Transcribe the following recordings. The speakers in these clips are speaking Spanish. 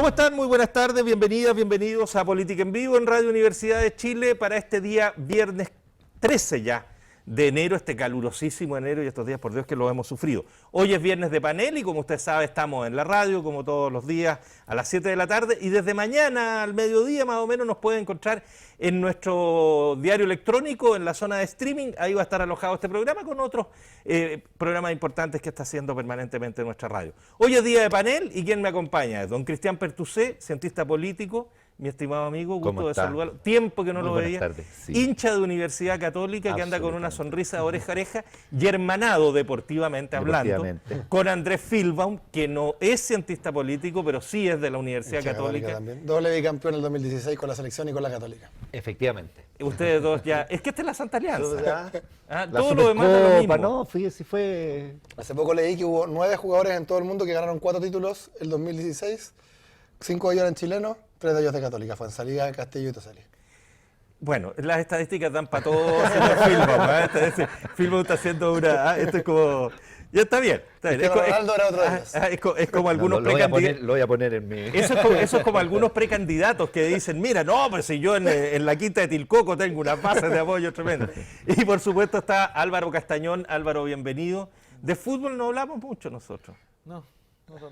¿Cómo están? Muy buenas tardes, bienvenidas, bienvenidos a Política en Vivo en Radio Universidad de Chile para este día viernes 13 ya de enero, este calurosísimo enero y estos días, por Dios, que lo hemos sufrido. Hoy es viernes de panel y como usted sabe estamos en la radio como todos los días a las 7 de la tarde y desde mañana al mediodía más o menos nos puede encontrar en nuestro diario electrónico, en la zona de streaming. Ahí va a estar alojado este programa con otros programas importantes que está haciendo permanentemente nuestra radio. Hoy es día de panel y ¿quién me acompaña? Es don Cristian Pertusé, cientista político, mi estimado amigo, gusto de saludarlo. Tiempo que no lo veía. Tardes, sí. Hincha de Universidad Católica que anda con una sonrisa de oreja a oreja y hermanado deportivamente hablando con Andrés Filbaum, que no es cientista político, pero sí es de la Universidad Católica. También. Doble bicampeón en el 2016 con la selección y con la Católica. Efectivamente. Ustedes dos ya. Es que esta es la Santa Alianza. Todo lo demás es lo mismo. No, fíjese, fue. Hace poco leí que hubo 9 jugadores en todo el mundo que ganaron 4 títulos el 2016. 5 de ellos eran chilenos, 3 de ellos de Católica. Fuenzalía, Castillo y Toseli. Bueno, las estadísticas dan para todo, señor Filbaum. Filbaum está haciendo una. Esto es como. Ya está bien. Está bien. Ronaldo era otro de ellos. Es como algunos precandidatos. Lo voy a poner en mi. Eso es como algunos precandidatos que dicen: mira, no, pues si yo en la quinta de Tilcoco tengo una base de apoyo tremenda. Y por supuesto está Álvaro Castañón. Álvaro, bienvenido. De fútbol no hablamos mucho nosotros. No tanto.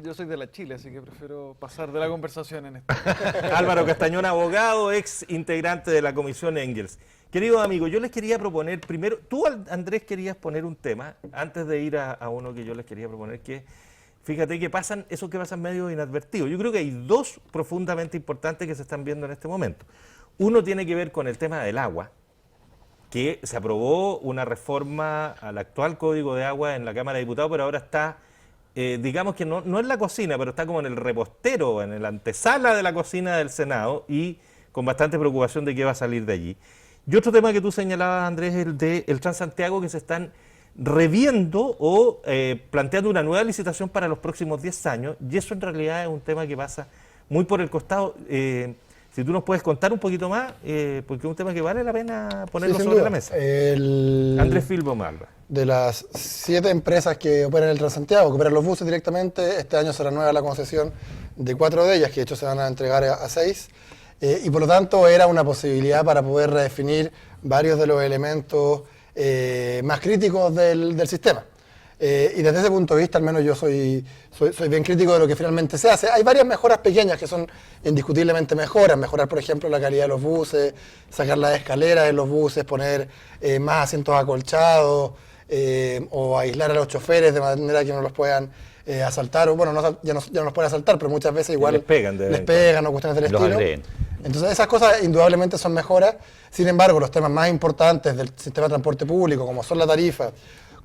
Yo soy de la Chile, así que prefiero pasar de la conversación en esto. Álvaro Castañón, abogado, ex integrante de la Comisión Engels. Queridos amigos, yo les quería proponer primero, tú Andrés querías poner un tema, antes de ir a uno que yo les quería proponer, que fíjate que pasan medio inadvertidos. Yo creo que hay dos profundamente importantes que se están viendo en este momento. Uno tiene que ver con el tema del agua, que se aprobó una reforma al actual Código de Agua en la Cámara de Diputados, pero ahora está, digamos que no en la cocina, pero está como en el repostero, en la antesala de la cocina del Senado y con bastante preocupación de qué va a salir de allí. Y otro tema que tú señalabas, Andrés, es el del Transantiago, que se están reviendo o planteando una nueva licitación para los próximos 10 años, y eso en realidad es un tema que pasa muy por el costado. Si tú nos puedes contar un poquito más, porque es un tema que vale la pena ponerlo sobre la mesa. Andrés Filbaum. De las 7 empresas que operan el Transantiago, que operan los buses directamente, este año se renueva la concesión de 4 de ellas, que de hecho se van a entregar a 6. Y por lo tanto era una posibilidad para poder redefinir varios de los elementos más críticos del sistema. Y desde ese punto de vista, al menos yo soy bien crítico de lo que finalmente se hace. Hay varias mejoras pequeñas que son indiscutiblemente mejorar, por ejemplo, la calidad de los buses, sacar las escaleras de los buses, poner más asientos acolchados o aislar a los choferes de manera que no los puedan asaltar, o bueno, ya no los pueden asaltar, pero muchas veces igual les pegan o cuestiones del estilo. Agreden. Entonces esas cosas indudablemente son mejoras. Sin embargo, los temas más importantes del sistema de transporte público, como son la tarifa,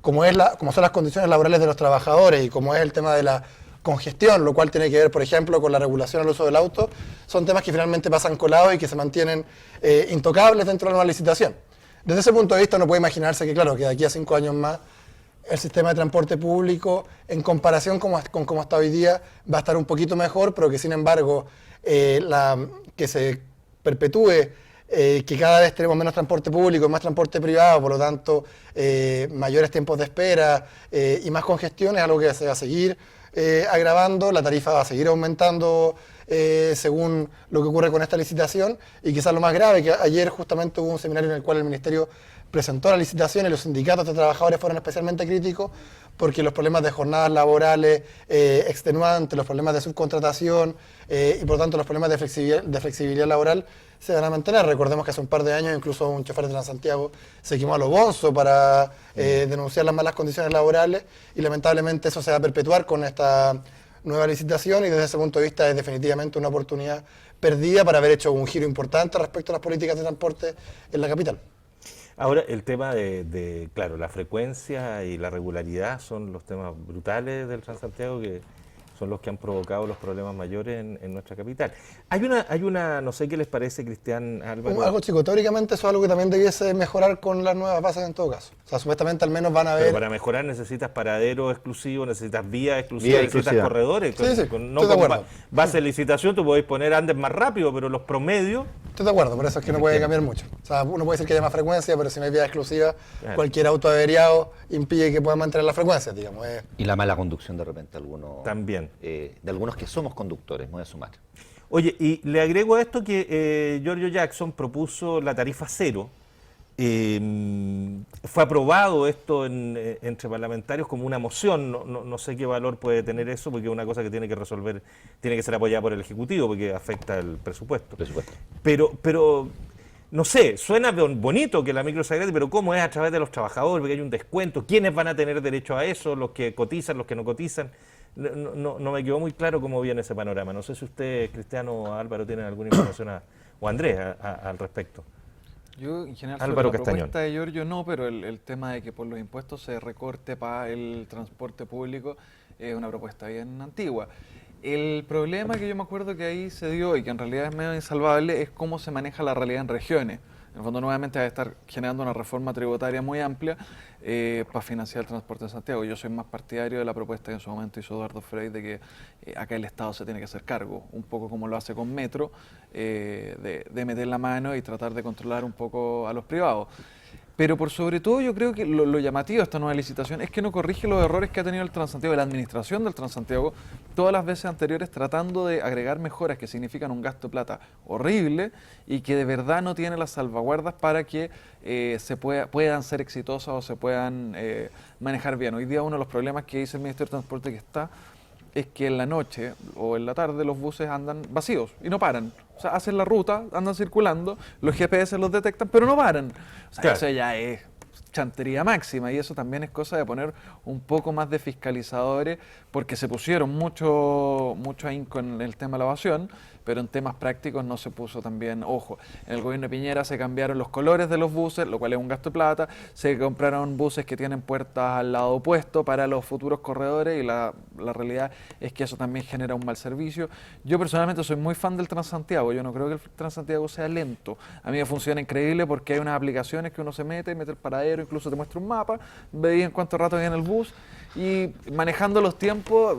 como son las condiciones laborales de los trabajadores y como es el tema de la congestión, lo cual tiene que ver, por ejemplo, con la regulación al uso del auto, son temas que finalmente pasan colados y que se mantienen intocables dentro de la nueva licitación. Desde ese punto de vista uno puede imaginarse que, claro, que de aquí a 5 años más el sistema de transporte público, en comparación con cómo está hoy día, va a estar un poquito mejor, pero que sin embargo que se perpetúe, que cada vez tenemos menos transporte público, más transporte privado, por lo tanto mayores tiempos de espera y más congestión es algo que se va a seguir agravando, la tarifa va a seguir aumentando según lo que ocurre con esta licitación y quizás lo más grave, que ayer justamente hubo un seminario en el cual el Ministerio presentó la licitación y los sindicatos de trabajadores fueron especialmente críticos porque los problemas de jornadas laborales extenuantes, los problemas de subcontratación y por lo tanto los problemas de flexibilidad laboral se van a mantener. Recordemos que hace un par de años incluso un chofer de Transantiago se quemó a lo bonzo para denunciar las malas condiciones laborales y lamentablemente eso se va a perpetuar con esta nueva licitación y desde ese punto de vista es definitivamente una oportunidad perdida para haber hecho un giro importante respecto a las políticas de transporte en la capital. Ahora, el tema claro, la frecuencia y la regularidad son los temas brutales del Transantiago que son los que han provocado los problemas mayores en nuestra capital. Hay una, no sé qué les parece, Cristian, Álvaro. Algo chico, teóricamente eso es algo que también debiese mejorar con las nuevas bases en todo caso. O sea, supuestamente al menos van a haber... Pero para mejorar necesitas paradero exclusivo, necesitas vías exclusivas, necesitas corredores. Sí, no con base de licitación tú podés poner andes más rápido, pero los promedios Estoy de acuerdo, por eso es que no puede cambiar mucho. O sea, uno puede decir que haya más frecuencia, pero si no hay vía exclusiva, Claro. cualquier auto averiado impide que pueda mantener la frecuencia, digamos. Y la mala conducción de repente También. de algunos que somos conductores, me voy a sumar. Oye, y le agrego a esto que Giorgio Jackson propuso la tarifa cero. Fue aprobado esto entre parlamentarios como una moción. No sé qué valor puede tener eso, porque es una cosa que tiene que resolver, tiene que ser apoyada por el Ejecutivo, porque afecta el presupuesto. Pero no sé, suena bonito que la micro sea gratis, pero ¿cómo es a través de los trabajadores? Porque hay un descuento. ¿Quiénes van a tener derecho a eso? ¿Los que cotizan, los que no cotizan? No me quedó muy claro cómo viene ese panorama. No sé si usted, Cristiano o Álvaro, tienen alguna información o Andrés al respecto. Yo, en general, Álvaro sobre la Castañón. propuesta de Giorgio no, pero el tema de que por los impuestos se recorte para el transporte público es una propuesta bien antigua. El problema que yo me acuerdo que ahí se dio y que en realidad es medio insalvable es cómo se maneja la realidad en regiones. En el fondo, nuevamente, va a estar generando una reforma tributaria muy amplia para financiar el transporte en Santiago. Yo soy más partidario de la propuesta que en su momento hizo Eduardo Frei de que acá el Estado se tiene que hacer cargo, un poco como lo hace con Metro, de meter la mano y tratar de controlar un poco a los privados. Pero por sobre todo yo creo que lo llamativo de esta nueva licitación es que no corrige los errores que ha tenido el Transantiago, la administración del Transantiago, todas las veces anteriores tratando de agregar mejoras que significan un gasto de plata horrible y que de verdad no tiene las salvaguardas para que puedan ser exitosas o se puedan manejar bien. Hoy día uno de los problemas que dice el Ministerio de Transporte es que en la noche o en la tarde los buses andan vacíos y no paran. O sea, hacen la ruta, andan circulando, los GPS los detectan, pero no paran. O sea, Claro. eso ya es chantería máxima y eso también es cosa de poner un poco más de fiscalizadores porque se pusieron mucho ahínco en el tema de la evasión, pero en temas prácticos no se puso también ojo. En el gobierno de Piñera se cambiaron los colores de los buses, lo cual es un gasto de plata, se compraron buses que tienen puertas al lado opuesto para los futuros corredores y la realidad es que eso también genera un mal servicio. Yo personalmente soy muy fan del Transantiago, yo no creo que el Transantiago sea lento. A mí me funciona increíble porque hay unas aplicaciones que uno se mete el paradero, incluso te muestra un mapa, veis en cuánto rato viene el bus y manejando los tiempos,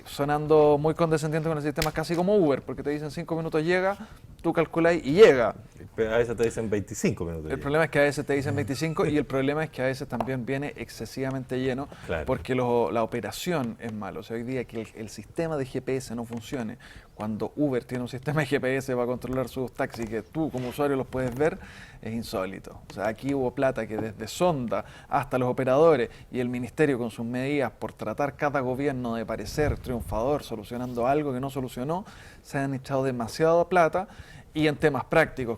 sonando muy condescendiente con el sistema, casi como Uber, porque te dicen 5 minutos llega, tú calculáis y llega. Pero a veces te dicen 25 minutos. El problema es que a veces te dicen 25 y el problema es que a veces también viene excesivamente lleno Claro. porque la operación es mala. O sea, hoy día que el sistema de GPS no funcione, cuando Uber tiene un sistema de GPS para controlar sus taxis que tú como usuario los puedes ver, es insólito. O sea, aquí hubo plata que desde Sonda hasta los operadores y el ministerio con sus medidas por tratar cada gobierno de parecer triunfador solucionando algo que no solucionó, se han echado demasiada plata. Y en temas prácticos,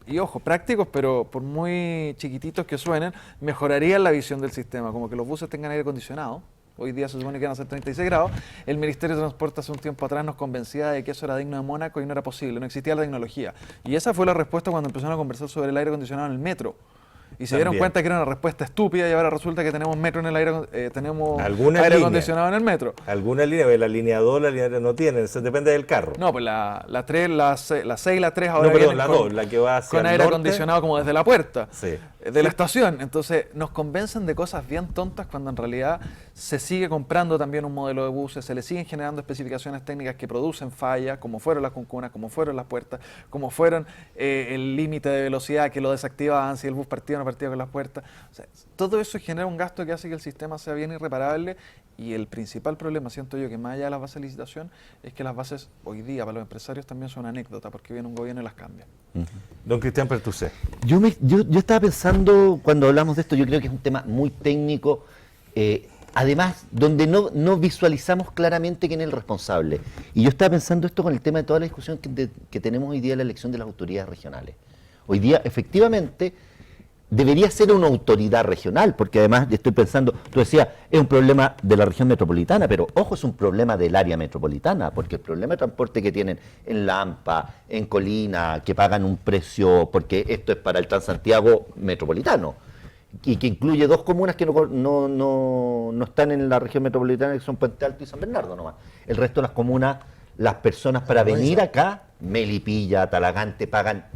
y ojo, prácticos, pero por muy chiquititos que suenen, mejorarían la visión del sistema, como que los buses tengan aire acondicionado. Hoy día se supone que van a ser 36 grados. El Ministerio de Transporte hace un tiempo atrás nos convencía de que eso era digno de Mónaco y no era posible, no existía la tecnología. Y esa fue la respuesta cuando empezaron a conversar sobre el aire acondicionado en el metro. Y se dieron También. cuenta que era una respuesta estúpida y ahora resulta que tenemos metro en el aire, tenemos Alguna aire línea. acondicionado en el metro. Alguna línea, la línea 2, la línea 3 no tienen, eso depende del carro. No, pues la 3, la 6 y la 3 ahora No, perdón, vienen la con, 2, la que va hacia con el aire norte. acondicionado como desde la puerta Sí. de la estación. Entonces nos convencen de cosas bien tontas cuando en realidad se sigue comprando también un modelo de buses, se le siguen generando especificaciones técnicas que producen fallas, como fueron las cuncunas, como fueron las puertas, como fueron el límite de velocidad que lo desactivaban si el bus partía o no partía con las puertas. O sea, todo eso genera un gasto que hace que el sistema sea bien irreparable y el principal problema, siento yo, que más allá de las bases de licitación, es que las bases hoy día para los empresarios también son una anécdota porque viene un gobierno y las cambia. Don Cristian Pertusé. Yo estaba pensando, cuando hablamos de esto, yo creo que es un tema muy técnico, además, donde no visualizamos claramente quién es el responsable. Y yo estaba pensando esto con el tema de toda la discusión que tenemos hoy día en la elección de las autoridades regionales. Hoy día, efectivamente, debería ser una autoridad regional, porque además estoy pensando, tú decías, es un problema de la región metropolitana, pero ojo, es un problema del área metropolitana, porque el problema de transporte que tienen en La AMPA, en Colina, que pagan un precio, porque esto es para el Transantiago metropolitano, y que incluye 2 comunas que no están en la región metropolitana, que son Puente Alto y San Bernardo nomás. El resto de las comunas, las personas para venir acá, Melipilla, Talagante, pagan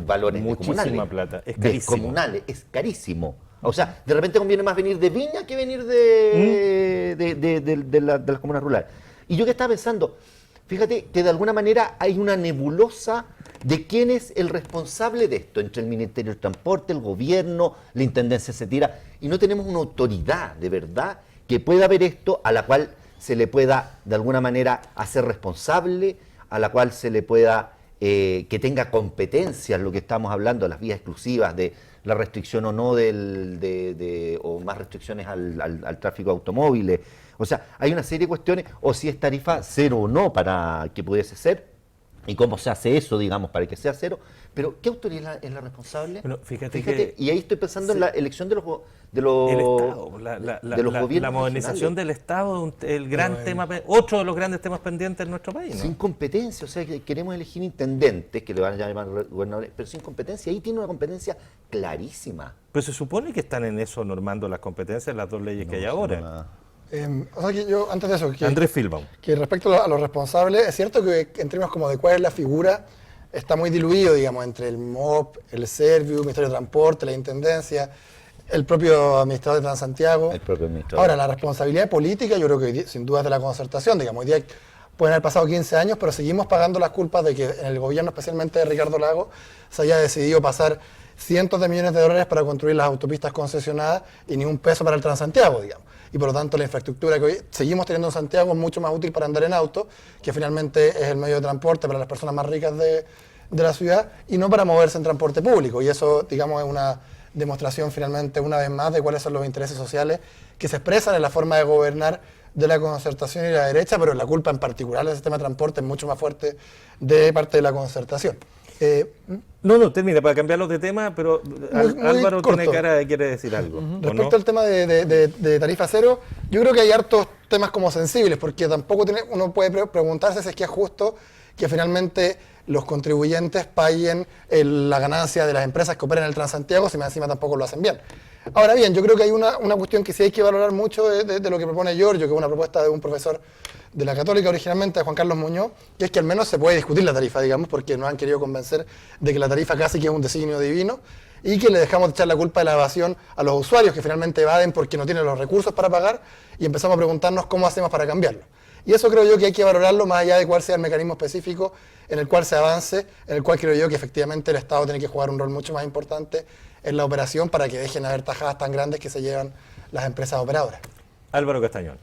valores Muchísima descomunales. plata, es carísimo. Descomunales, es carísimo. O sea, de repente conviene más venir de Viña que venir de las comunas rurales. Y yo que estaba pensando, fíjate que de alguna manera hay una nebulosa ¿De quién es el responsable de esto? Entre el Ministerio del Transporte, el gobierno, la Intendencia se tira, y no tenemos una autoridad de verdad que pueda ver esto, a la cual se le pueda de alguna manera hacer responsable, a la cual se le pueda, que tenga competencias, lo que estamos hablando, las vías exclusivas, de la restricción o no o más restricciones al tráfico de automóviles. O sea, hay una serie de cuestiones, o si es tarifa cero o no para que pudiese ser, y cómo se hace eso, digamos, para que sea cero. Pero, ¿qué autoridad es la responsable? Bueno, fíjate que, y ahí estoy pensando en la elección de los el Estado, de los gobiernos la modernización regionales. del Estado, el gran tema, otro de los grandes temas pendientes en nuestro país, ¿no? Sin competencia, o sea, que queremos elegir intendentes, que le van a llamar gobernadores, pero sin competencia. Ahí tiene una competencia clarísima. Pero se supone que están en eso normando las competencias, las dos leyes que hay ahora. O sea que yo, antes de eso, Andrés Filbaum. que respecto a los responsables, es cierto que en términos como de cuál es la figura, está muy diluido, digamos, entre el MOP, el Serviu, el Ministerio de Transporte, la Intendencia, el propio administrador de Transantiago. El propio administrador. Ahora, la responsabilidad política yo creo que sin duda es de la concertación, digamos, hoy día pueden haber pasado 15 años, pero seguimos pagando las culpas de que en el gobierno, especialmente de Ricardo Lagos, se haya decidido pasar cientos de millones de dólares para construir las autopistas concesionadas y ni un peso para el Transantiago, digamos. Y por lo tanto la infraestructura que hoy seguimos teniendo en Santiago es mucho más útil para andar en auto, que finalmente es el medio de transporte para las personas más ricas de la ciudad, y no para moverse en transporte público. Y eso, digamos, es una demostración finalmente, una vez más, de cuáles son los intereses sociales que se expresan en la forma de gobernar de la concertación y la derecha, pero la culpa en particular del sistema de transporte es mucho más fuerte de parte de la concertación. No, termina, para cambiarlo de tema, pero Muy Álvaro corto. tiene cara de quiere decir algo. ¿o Respecto no? al tema de tarifa cero, yo creo que hay hartos temas como sensibles, porque tampoco uno puede preguntarse si es que es justo que finalmente los contribuyentes paguen la ganancia de las empresas que operan en el Transantiago, si más encima tampoco lo hacen bien. Ahora bien, yo creo que hay una cuestión que sí hay que valorar mucho de lo que propone Giorgio, que es una propuesta de un profesor de la Católica originalmente, de Juan Carlos Muñoz, que es que al menos se puede discutir la tarifa, digamos, porque nos han querido convencer de que la tarifa casi que es un designio divino, y que le dejamos de echar la culpa de la evasión a los usuarios que finalmente evaden porque no tienen los recursos para pagar, y empezamos a preguntarnos cómo hacemos para cambiarlo. Y eso creo yo que hay que valorarlo más allá de cuál sea el mecanismo específico en el cual se avance, en el cual creo yo que efectivamente el Estado tiene que jugar un rol mucho más importante en la operación para que dejen de haber tajadas tan grandes que se llevan las empresas operadoras. Álvaro Castañón.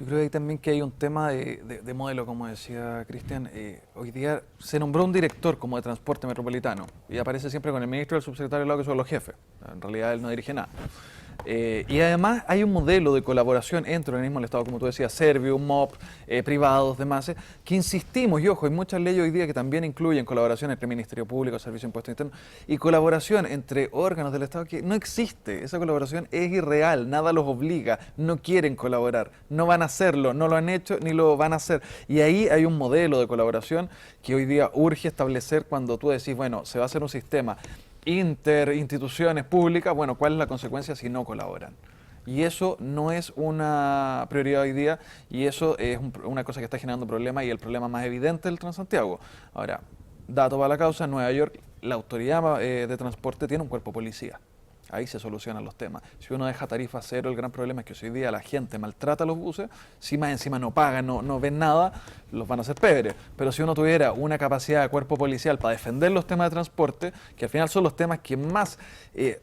Yo creo que también que hay un tema de modelo, como decía Cristian. Hoy día se nombró un director como de transporte metropolitano y aparece siempre con el ministro y el subsecretario al lado, que son los jefes. En realidad él no dirige nada. Y además hay un modelo de colaboración entre organismos del Estado, como tú decías, Serviu, MOP, privados, demás, que insistimos, y ojo, hay muchas leyes hoy día que también incluyen colaboración entre Ministerio Público, Servicio de Impuestos Internos, y colaboración entre órganos del Estado que no existe. Esa colaboración es irreal, nada los obliga, no quieren colaborar, no van a hacerlo, no lo han hecho ni lo van a hacer. Y ahí hay un modelo de colaboración que hoy día urge establecer cuando tú decís, bueno, se va a hacer un sistema interinstituciones públicas, bueno, ¿cuál es la consecuencia si no colaboran? Y eso no es una prioridad hoy día, y eso es una cosa que está generando problemas, y el problema más evidente del Transantiago. Ahora, dato para la causa, en Nueva York la autoridad de transporte tiene un cuerpo policía. Ahí se solucionan los temas. Si uno deja tarifa cero, el gran problema es que si hoy día la gente maltrata los buses, si más encima no pagan, no ven nada, los van a hacer pebre. Pero si uno tuviera una capacidad de cuerpo policial para defender los temas de transporte, que al final son los temas que más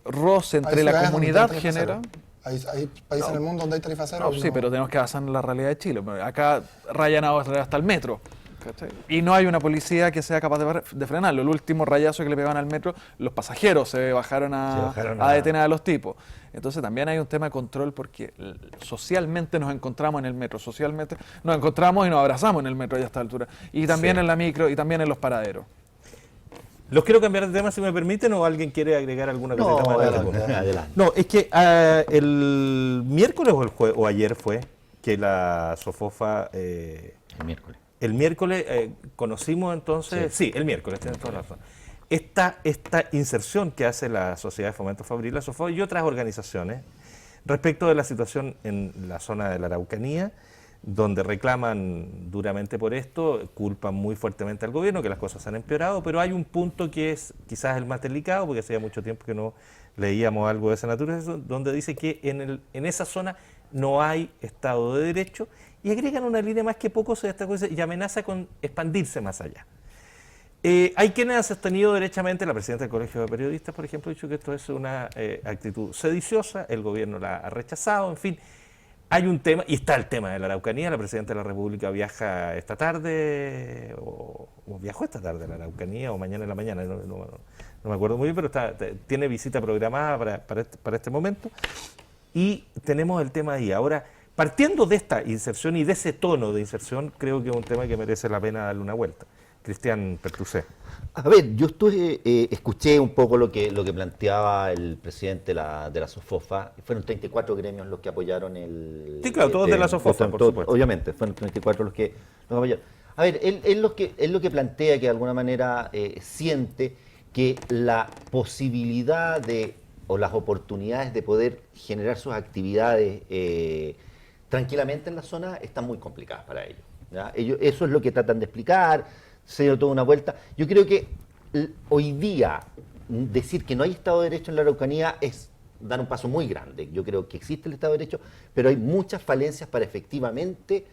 roce entre la comunidad genera. Hay países en el mundo donde hay tarifa cero. No, sí, pero tenemos que basar en la realidad de Chile. Acá rayan hasta el metro. ¿Cachai? Y no hay una policía que sea capaz de frenarlo. El último rayazo que le pegaban al metro, los pasajeros se bajaron a detener a los tipos. Entonces también hay un tema de control, porque socialmente nos encontramos en el metro, socialmente nos encontramos y nos abrazamos en el metro ya a esta altura. Y también en la micro y también en los paraderos. Los quiero cambiar de tema, si me permiten, o alguien quiere agregar alguna cosita más. Adelante. No, es que el miércoles o ayer fue que la SOFOFA... El miércoles. El miércoles conocimos entonces, sí, el miércoles, tienes toda la razón, esta inserción que hace la Sociedad de Fomento Fabril, la SOFOFA y otras organizaciones respecto de la situación en la zona de la Araucanía, donde reclaman duramente por esto, culpan muy fuertemente al gobierno, que las cosas han empeorado, pero hay un punto que es quizás el más delicado, porque hacía mucho tiempo que no leíamos algo de esa naturaleza, donde dice que en esa zona no hay Estado de Derecho, y agregan una línea más que poco se destacó y amenaza con expandirse más allá. Hay quienes han sostenido derechamente, la presidenta del Colegio de Periodistas, por ejemplo, ha dicho que esto es una actitud sediciosa, el gobierno la ha rechazado, en fin. Hay un tema, y está el tema de la Araucanía, la presidenta de la República viaja esta tarde, o viajó esta tarde a la Araucanía, o mañana en la mañana, no me acuerdo muy bien, pero tiene visita programada para este momento, y tenemos el tema ahí. Ahora, partiendo de esta inserción y de ese tono de inserción, creo que es un tema que merece la pena darle una vuelta. Cristian Pertusé. A ver, yo escuché un poco lo que planteaba el presidente de la SOFOFA. Fueron 34 gremios los que apoyaron el... Sí, claro, todos de la SOFOFA, por supuesto. Obviamente, fueron 34 los que apoyaron. A ver, él lo que plantea, que de alguna manera siente que la posibilidad o las oportunidades de poder generar sus actividades tranquilamente en la zona están muy complicadas para ellos, ¿ya? Eso es lo que tratan de explicar. Se dio toda una vuelta. Yo creo que hoy día decir que no hay Estado de Derecho en la Araucanía es dar un paso muy grande. Yo creo que existe el Estado de Derecho, pero hay muchas falencias para efectivamente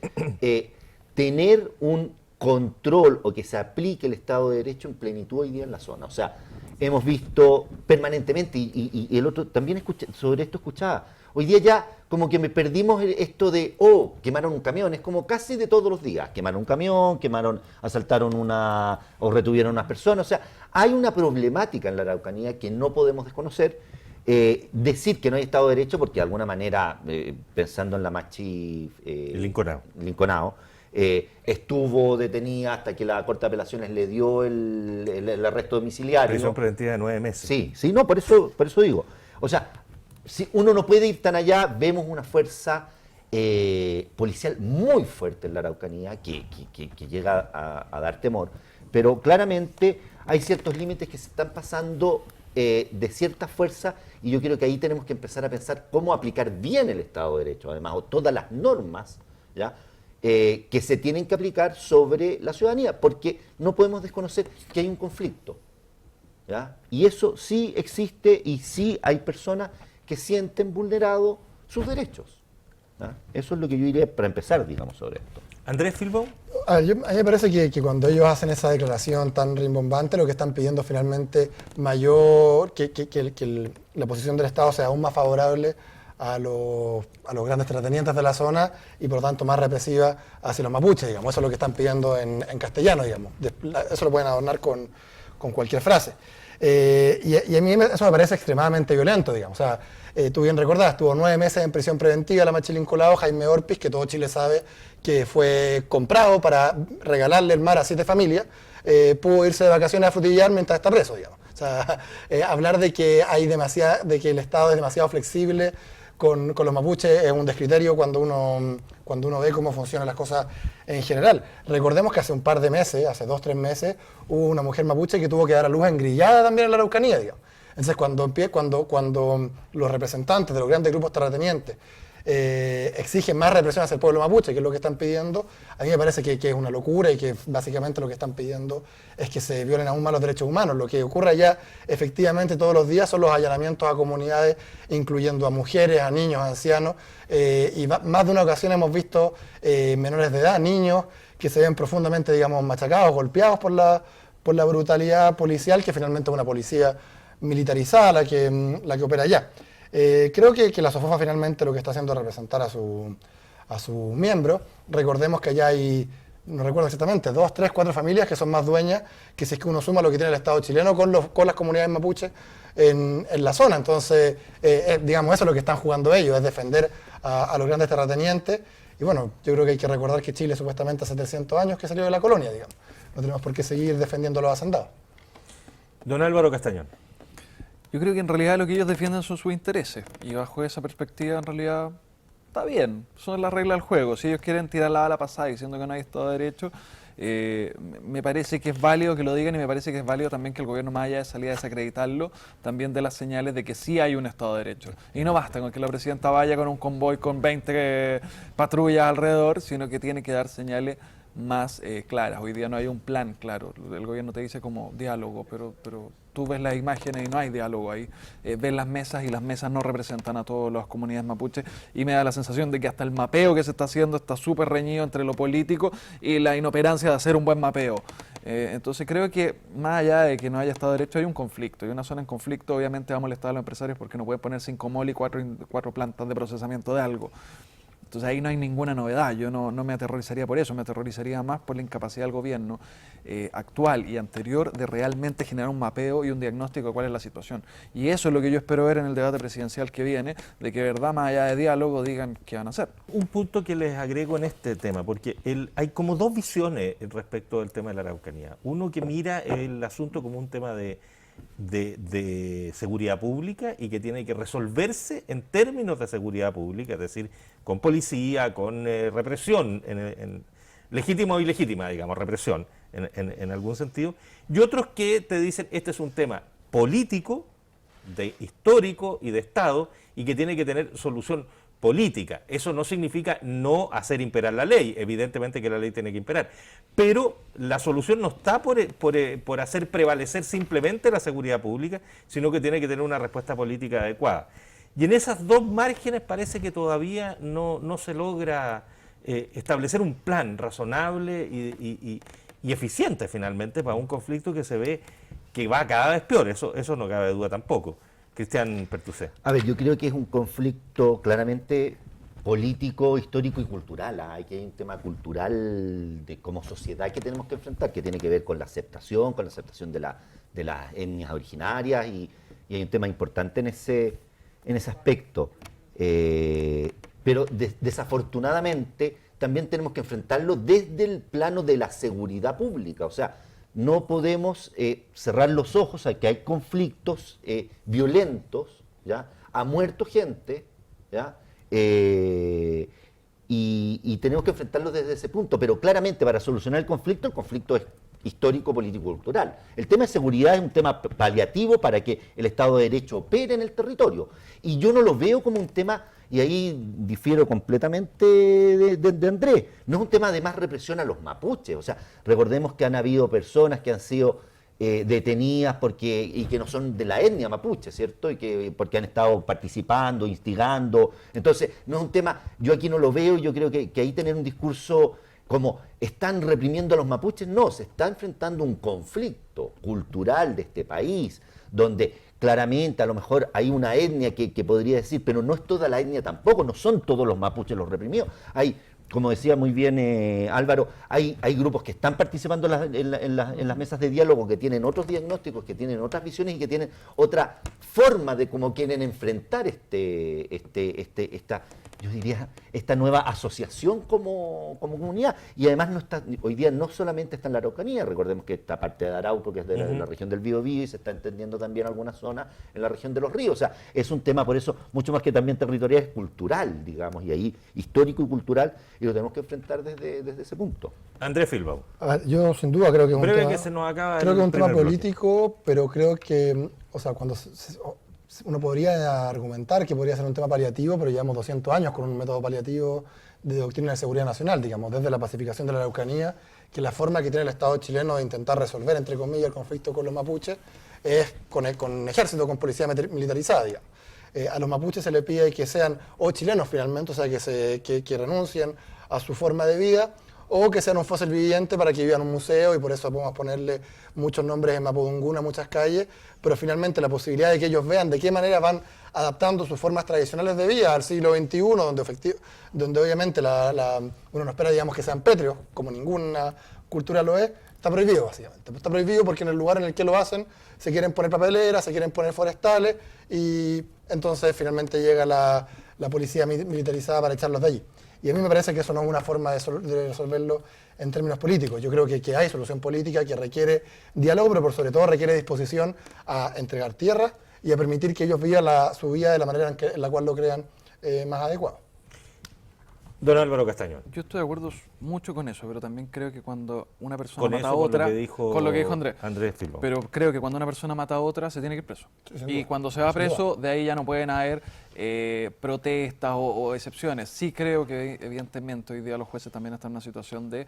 tener un control o que se aplique el Estado de Derecho en plenitud hoy día en la zona. O sea, hemos visto permanentemente, y el otro también sobre esto escuchaba, hoy día ya como que me perdimos esto de, quemaron un camión, es como casi de todos los días, quemaron un camión, asaltaron o retuvieron unas personas, o sea, hay una problemática en la Araucanía que no podemos desconocer. Decir que no hay Estado de Derecho, porque de alguna manera, pensando en la Machi Linconao, estuvo detenida hasta que la Corte de Apelaciones le dio el arresto domiciliario. Prisión ¿no? preventiva de 9 meses. Sí, no, por eso digo. O sea, si uno no puede ir tan allá, vemos una fuerza policial muy fuerte en la Araucanía que llega a dar temor, pero claramente hay ciertos límites que se están pasando de cierta fuerza, y yo creo que ahí tenemos que empezar a pensar cómo aplicar bien el Estado de Derecho, además, o todas las normas, ¿ya? Que se tienen que aplicar sobre la ciudadanía, porque no podemos desconocer que hay un conflicto, ¿ya? Y eso sí existe, y sí hay personas que sienten vulnerados sus derechos, ¿ya? Eso es lo que yo diría para empezar, digamos, sobre esto. Andrés Filbón. A mí me parece que cuando ellos hacen esa declaración tan rimbombante, lo que están pidiendo finalmente la posición del Estado sea aún más favorable a los grandes terratenientes de la zona, y por lo tanto más represiva hacia los mapuches, digamos. Eso es lo que están pidiendo en castellano, digamos. Eso lo pueden adornar con cualquier frase. Y a mí eso me parece extremadamente violento, digamos. O sea, tú bien recordás, estuvo 9 meses en prisión preventiva la Machi Linconao, Jaime Orpiz, que todo Chile sabe que fue comprado para regalarle el mar a 7 familias, pudo irse de vacaciones a Frutillar mientras está preso, digamos. O sea, hablar de que el Estado es demasiado flexible con los mapuches es un descriterio cuando uno ve cómo funcionan las cosas en general. Recordemos que hace un par de meses, hace 2 o 3 meses, hubo una mujer mapuche que tuvo que dar a luz engrillada también en la Araucanía, digamos. Entonces, cuando los representantes de los grandes grupos terratenientes exigen más represión hacia el pueblo mapuche, que es lo que están pidiendo, a mí me parece que es una locura, y que básicamente lo que están pidiendo es que se violen aún más los derechos humanos. Lo que ocurre allá efectivamente todos los días son los allanamientos a comunidades, incluyendo a mujeres, a niños, a ancianos, y más de una ocasión hemos visto menores de edad, niños, que se ven profundamente, digamos, machacados, golpeados por la brutalidad policial, que finalmente es una policía militarizada la que opera allá. Creo que la SOFOFA finalmente lo que está haciendo es representar a su miembro. Recordemos que allá hay, no recuerdo exactamente, 2, 3, 4 familias que son más dueñas que si es que uno suma lo que tiene el Estado chileno con las comunidades mapuches en la zona. Entonces, digamos, eso es lo que están jugando ellos, es defender a los grandes terratenientes. Y bueno, yo creo que hay que recordar que Chile supuestamente hace 300 años que salió de la colonia, digamos. No tenemos por qué seguir defendiendo a los hacendados. Don Álvaro Castañón. Yo creo que en realidad lo que ellos defienden son sus intereses, y bajo esa perspectiva en realidad está bien, son las reglas del juego. Si ellos quieren tirar la bala pasada diciendo que no hay Estado de Derecho, me parece que es válido que lo digan, y me parece que es válido también que el gobierno, más allá de salir a desacreditarlo, también dé las señales de que sí hay un Estado de Derecho. Y no basta con que la presidenta vaya con un convoy con 20 patrullas alrededor, sino que tiene que dar señales más claras. Hoy día no hay un plan claro. El gobierno te dice como diálogo, pero tú ves las imágenes y no hay diálogo ahí. Ves las mesas, y las mesas no representan a todas las comunidades mapuches, y me da la sensación de que hasta el mapeo que se está haciendo está súper reñido entre lo político y la inoperancia de hacer un buen mapeo. Entonces creo que más allá de que no haya Estado de Derecho hay un conflicto, y una zona en conflicto obviamente va a molestar a los empresarios porque no pueden poner 5 mol y 4 plantas de procesamiento de algo. Entonces ahí no hay ninguna novedad, yo no me aterrorizaría por eso, me aterrorizaría más por la incapacidad del gobierno actual y anterior de realmente generar un mapeo y un diagnóstico de cuál es la situación. Y eso es lo que yo espero ver en el debate presidencial que viene, de que de verdad más allá de diálogo digan qué van a hacer. Un punto que les agrego en este tema, porque hay como dos visiones respecto del tema de la Araucanía. Uno que mira el asunto como un tema de seguridad pública y que tiene que resolverse en términos de seguridad pública, es decir, con policía, con represión, legítima o ilegítima, digamos, represión en algún sentido. Y otros que te dicen, este es un tema político, histórico y de Estado, y que tiene que tener solución política. Eso no significa no hacer imperar la ley, evidentemente que la ley tiene que imperar, pero la solución no está por hacer prevalecer simplemente la seguridad pública, sino que tiene que tener una respuesta política adecuada. Y en esas dos márgenes parece que todavía no se logra establecer un plan razonable y eficiente finalmente para un conflicto que se ve que va cada vez peor, eso no cabe duda tampoco. Cristian Pertusé. A ver, yo creo que es un conflicto claramente político, histórico y cultural. Hay un tema cultural de como sociedad que tenemos que enfrentar, que tiene que ver con la aceptación de las etnias originarias y hay un tema importante en ese aspecto. Pero desafortunadamente también tenemos que enfrentarlo desde el plano de la seguridad pública. O sea, no podemos cerrar los ojos a que hay conflictos violentos, ¿ya? Ha muerto gente, ¿ya? Y tenemos que enfrentarlos desde ese punto. Pero claramente para solucionar el conflicto es histórico, político, cultural. El tema de seguridad es un tema paliativo para que el Estado de Derecho opere en el territorio. Y yo no lo veo como un tema, y ahí difiero completamente de Andrés, no es un tema de más represión a los mapuches. O sea, recordemos que han habido personas que han sido detenidas y que no son de la etnia mapuche, ¿cierto? Porque han estado participando, instigando. Entonces, no es un tema, yo aquí no lo veo, yo creo que ahí tener un discurso como están reprimiendo a los mapuches, no, se está enfrentando un conflicto cultural de este país, donde claramente a lo mejor hay una etnia que podría decir, pero no es toda la etnia tampoco, no son todos los mapuches los reprimidos. Hay, como decía muy bien Álvaro, hay grupos que están participando en las mesas de diálogo, que tienen otros diagnósticos, que tienen otras visiones y que tienen otra forma de cómo quieren enfrentar yo diría, esta nueva asociación como comunidad. Y además hoy día no solamente está en la Araucanía, recordemos que esta parte de Arauco, que es de la región del Biobío, y se está entendiendo también algunas zonas en la región de los ríos. O sea, es un tema por eso mucho más que también territorial, es cultural, digamos, y ahí histórico y cultural, y lo tenemos que enfrentar desde ese punto. Andrés Filbau. A ver, yo sin duda creo que es un tema, que se nos acaba creo que es un tema primer bloque. político, pero creo que, o sea, uno podría argumentar que podría ser un tema paliativo, pero llevamos 200 años con un método paliativo de doctrina de seguridad nacional, digamos, desde la pacificación de la Araucanía, que la forma que tiene el Estado chileno de intentar resolver, entre comillas, el conflicto con los mapuches es con ejército, con policía militarizada, digamos. A los mapuches se les pide que sean o chilenos finalmente, o sea, que renuncien a su forma de vida, o que sean un fósil viviente para que vivan en un museo, y por eso podemos ponerle muchos nombres en Mapudungún a muchas calles, pero finalmente la posibilidad de que ellos vean de qué manera van adaptando sus formas tradicionales de vida al siglo XXI, donde obviamente uno no espera, digamos, que sean pétreos, como ninguna cultura lo es, está prohibido básicamente. Está prohibido porque en el lugar en el que lo hacen se quieren poner papeleras, se quieren poner forestales, y entonces finalmente llega la policía militarizada para echarlos de allí. Y a mí me parece que eso no es una forma de resolverlo en términos políticos. Yo creo que hay solución política que requiere diálogo, pero por sobre todo requiere disposición a entregar tierras y a permitir que ellos vivan su vida de la manera en la cual lo crean más adecuado. Don Álvaro Castañón. Yo estoy de acuerdo mucho con eso, pero también creo que cuando una persona Con mata a eso, con otra, lo que dijo con lo que dijo Andrés Filbau. pero creo que cuando una persona mata a otra se tiene que ir preso. Sí, sin Y duda. cuando se va Sin preso, duda. de ahí ya no pueden haber protestas o excepciones. Sí creo que evidentemente hoy día los jueces también están en una situación de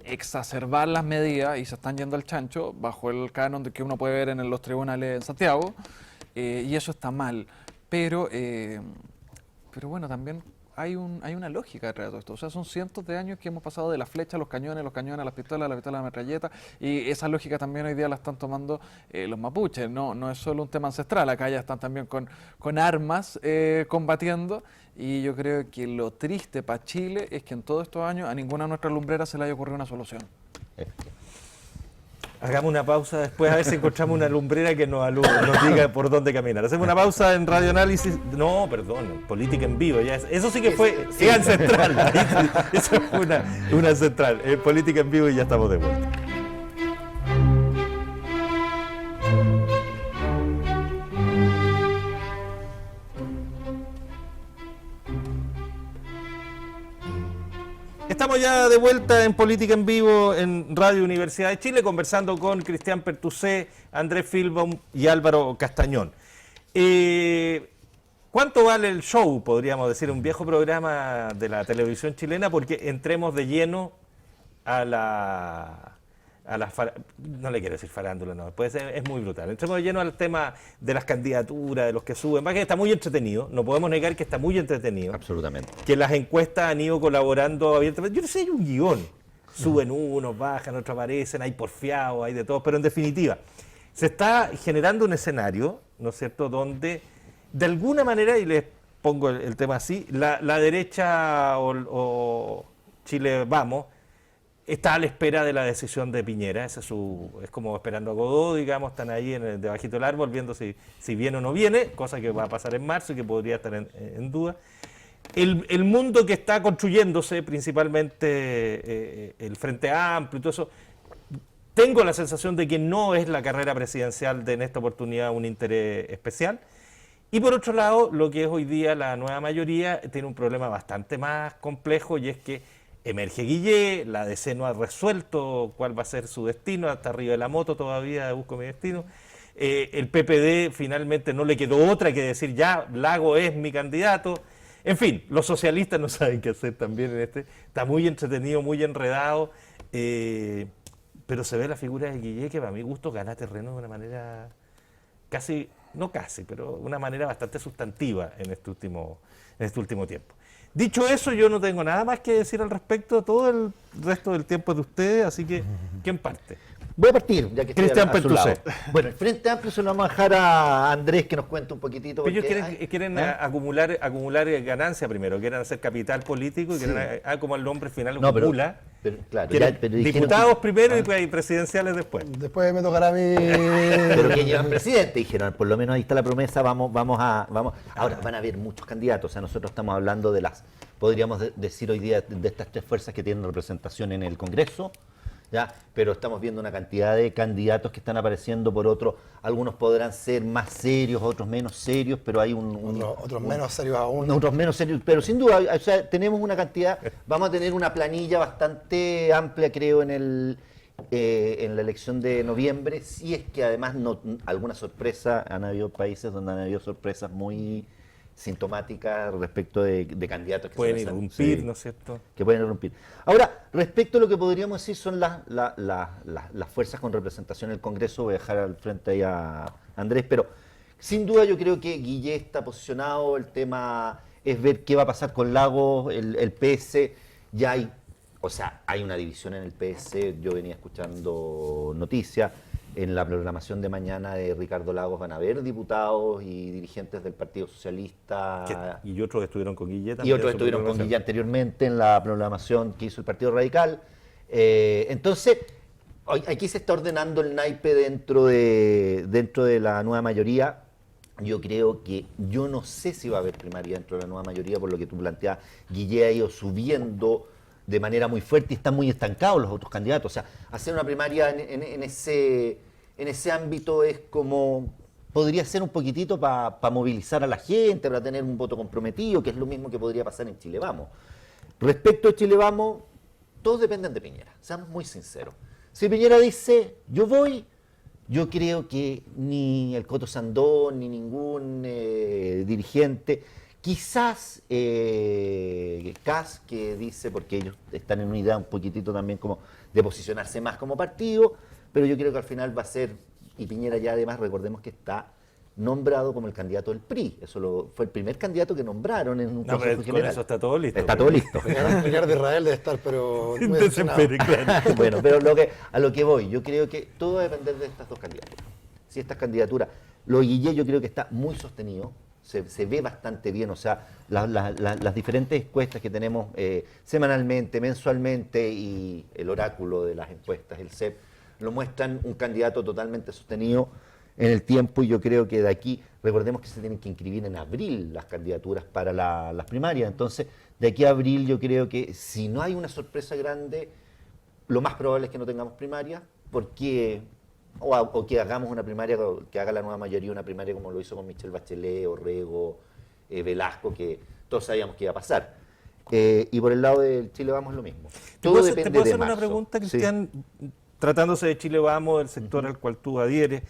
exacerbar las medidas y se están yendo al chancho bajo el canon de que uno puede ver en los tribunales en Santiago, y eso está mal. Pero bueno, también hay una lógica detrás de todo esto. O sea, son cientos de años que hemos pasado de la flecha a los cañones, a las pistolas, a la metralleta, y esa lógica también hoy día la están tomando los mapuches. No es solo un tema ancestral, acá ya están también con armas combatiendo, y yo creo que lo triste para Chile es que en todos estos años a ninguna de nuestras lumbreras se le haya ocurrido una solución. Hagamos una pausa después a ver si encontramos una lumbrera que nos diga por dónde caminar. Hacemos una pausa en Radio Análisis. No, perdón, Política en Vivo. Ya eso sí que fue ancestral. Eso fue una ancestral. Política en Vivo y ya estamos de vuelta. Estamos ya de vuelta en Política en Vivo en Radio Universidad de Chile, conversando con Cristian Pertusé, Andrés Filbaum y Álvaro Castañón. ¿Cuánto vale el show? Podríamos decir, un viejo programa de la televisión chilena, porque entremos de lleno a la no le quiero decir farándula, no, puede ser, es muy brutal. Entremos de lleno al tema de las candidaturas, de los que suben. Más que está muy entretenido, no podemos negar que está muy entretenido. Absolutamente. Que las encuestas han ido colaborando abiertamente. Yo no sé, hay un guión. Suben unos, bajan, otros aparecen, hay porfiados, hay de todo, pero en definitiva, se está generando un escenario, ¿no es cierto?, donde de alguna manera, y les pongo el tema así, la derecha o Chile Vamos está a la espera de la decisión de Piñera. Ese es como esperando a Godot, digamos, están ahí debajito del árbol viendo si viene o no viene, cosa que va a pasar en marzo y que podría estar en duda. El mundo que está construyéndose, principalmente el Frente Amplio y todo eso, tengo la sensación de que no es la carrera presidencial en esta oportunidad un interés especial. Y por otro lado, lo que es hoy día la nueva mayoría tiene un problema bastante más complejo, y es que emerge Guillé, la DC no ha resuelto cuál va a ser su destino, hasta arriba de la moto todavía busco mi destino. El PPD finalmente no le quedó otra que decir ya, Lago es mi candidato. En fin, los socialistas no saben qué hacer también en está muy entretenido, muy enredado, pero se ve la figura de Guillé que para mi gusto gana terreno de una manera pero una manera bastante sustantiva en este último tiempo. Dicho eso, yo no tengo nada más que decir al respecto. Todo el resto del tiempo es de ustedes, así que, ¿quién parte? Voy a partir, ya que estoy Cristian a su lado. Pertusé. Bueno, el Frente Amplio se lo vamos a dejar a Andrés que nos cuente un poquitito. Pero ellos porque, quieren ¿eh? acumular ganancia primero, quieren hacer capital político y Sí. quieren, como el nombre final lo No, pero- acumula. pero, claro, Quieren ya, pero dijeron diputados que- primero y presidenciales después. Después me tocará a mí. Pero que llevan presidente, dijeron, por lo menos ahí está la promesa, vamos. Ahora van a haber muchos candidatos, o sea, nosotros estamos hablando de podríamos decir hoy día, de estas tres fuerzas que tienen representación en el Congreso, ¿ya? Pero estamos viendo una cantidad de candidatos que están apareciendo por otro, algunos podrán ser más serios, otros menos serios, pero hay Otros menos serios aún. otros menos serios, pero sin duda, o sea, tenemos una cantidad, vamos a tener una planilla bastante amplia, creo, en la elección de noviembre, si es que además alguna sorpresa, han habido países donde han habido sorpresas muy sintomáticas respecto de candidatos que Pueden se lanzan. irrumpir, Sí, ¿no es cierto? que pueden irrumpir. Ahora, respecto a lo que podríamos decir son las fuerzas con representación en el Congreso, voy a dejar al frente ahí a Andrés, pero sin duda yo creo que Guillé está posicionado, el tema es ver qué va a pasar con Lagos, el PS, ya hay una división en el PS, yo venía escuchando noticias, en la programación de mañana de Ricardo Lagos van a haber diputados y dirigentes del Partido Socialista. Y otros estuvieron con Guillé Y también. otros en su estuvieron con programación. Guillén anteriormente en la programación que hizo el Partido Radical. Entonces, aquí se está ordenando el naipe dentro de la nueva mayoría. Yo creo que, yo no sé si va a haber primaria dentro de la nueva mayoría, por lo que tú planteas. Guillén ha ido subiendo de manera muy fuerte y están muy estancados los otros candidatos. O sea, hacer una primaria en ese ámbito es como, podría ser un poquitito para movilizar a la gente, para tener un voto comprometido, que es lo mismo que podría pasar en Chile Vamos. Respecto a Chile Vamos, todos dependen de Piñera, seamos muy sinceros. Si Piñera dice, yo voy, yo creo que ni el Coto Sandón, ni ningún dirigente, quizás Kass, que dice, porque ellos están en una idea un poquitito también como de posicionarse más como partido, pero yo creo que al final va a ser, y Piñera ya además recordemos que está nombrado como el candidato del PRI. Fue el primer candidato que nombraron en un No, consejo pero con general. eso está todo listo. Está todo listo. Ricardo Israel debe estar, pero muy decepcionado. Desespere, claro. Bueno, pero a lo que voy, yo creo que todo va a depender de estas dos candidaturas. Si estas candidaturas, lo de Guillé yo creo que está muy sostenido, se ve bastante bien, o sea, las diferentes encuestas que tenemos semanalmente, mensualmente, y el oráculo de las encuestas, el CEP, lo muestran un candidato totalmente sostenido en el tiempo, y yo creo que de aquí, recordemos que se tienen que inscribir en abril las candidaturas para las primarias, entonces de aquí a abril yo creo que si no hay una sorpresa grande, lo más probable es que no tengamos primaria, porque o que hagamos una primaria, que haga la nueva mayoría una primaria como lo hizo con Michelle Bachelet, Orrego, Velasco, que todos sabíamos que iba a pasar. Y por el lado del Chile Vamos lo mismo. Todo depende ¿Te puedo de hacer una marzo. pregunta, Sí. Cristian? Tratándose de Chile Vamos, del sector al cual tú adhieres,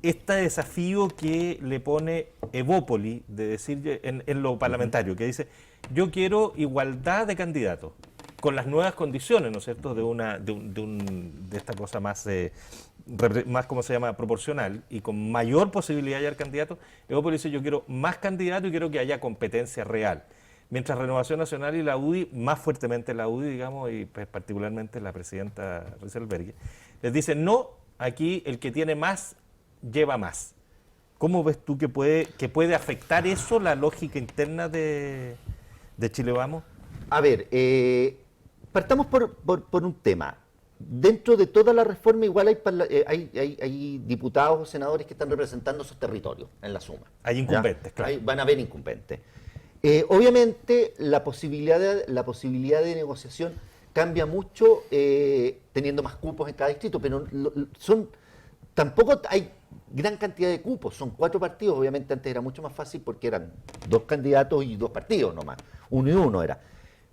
este desafío que le pone Evópoli, de decir en lo parlamentario, que dice, yo quiero igualdad de candidatos, con las nuevas condiciones, ¿no es cierto?, de esta cosa más, más, ¿cómo se llama?, proporcional, y con mayor posibilidad de hallar candidatos. Evópoli dice, yo quiero más candidatos y quiero que haya competencia real. Mientras Renovación Nacional y la UDI, más fuertemente la UDI, digamos, y pues, particularmente la presidenta Rieselberghe, les dicen, no, aquí el que tiene más, lleva más. ¿Cómo ves tú que puede afectar eso, la lógica interna de Chile Vamos? A ver, partamos por un tema. Dentro de toda la reforma igual hay diputados o senadores que están representando esos territorios en la suma. Hay incumbentes, ¿ya? claro. Van a haber incumbentes. Obviamente la posibilidad de negociación cambia mucho teniendo más cupos en cada distrito, pero tampoco hay gran cantidad de cupos, son 4 partidos, obviamente antes era mucho más fácil porque eran 2 candidatos y 2 partidos nomás, 1 y 1 era.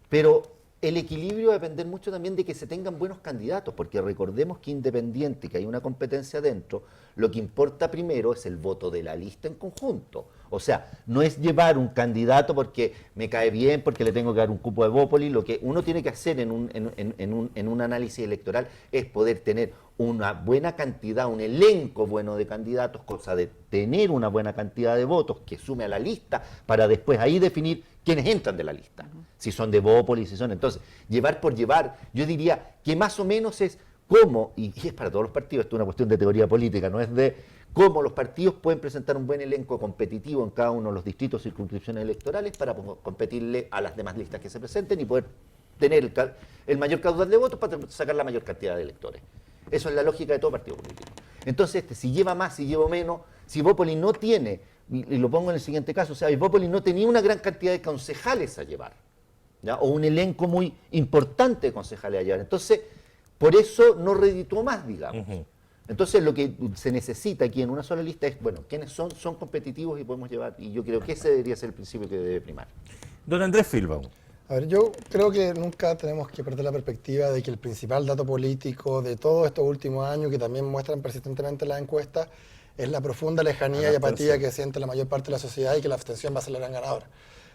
Pero el equilibrio va a depender mucho también de que se tengan buenos candidatos, porque recordemos que independiente, que hay una competencia dentro, lo que importa primero es el voto de la lista en conjunto. O sea, no es llevar un candidato porque me cae bien, porque le tengo que dar un cupo de Evópoli. Lo que uno tiene que hacer en un análisis electoral es poder tener una buena cantidad, un elenco bueno de candidatos, cosa de tener una buena cantidad de votos que sume a la lista para después ahí definir quiénes entran de la lista. Si son de Evópoli, si son... Entonces, llevar por llevar, yo diría que más o menos es cómo, y es para todos los partidos, esto es una cuestión de teoría política, no es de cómo los partidos pueden presentar un buen elenco competitivo en cada uno de los distritos, circunscripciones electorales para competirle a las demás listas que se presenten y poder tener el mayor caudal de votos para sacar la mayor cantidad de electores. Eso es la lógica de todo partido político. Entonces, si lleva más, si lleva menos, si Evópoli no tiene, y lo pongo en el siguiente caso, o sea, Evópoli no tenía una gran cantidad de concejales a llevar, ¿ya? O un elenco muy importante de concejales a llevar. Entonces, por eso no redituó más, digamos. Entonces, lo que se necesita aquí en una sola lista es, bueno, quiénes son competitivos y podemos llevar, y yo creo que ese debería ser el principio que debe primar. Don Andrés Filbaum. A ver, yo creo que nunca tenemos que perder la perspectiva de que el principal dato político de todos estos últimos años, que también muestran persistentemente las encuestas, es la profunda lejanía y apatía que siente la mayor parte de la sociedad y que la abstención va a ser la gran ganadora.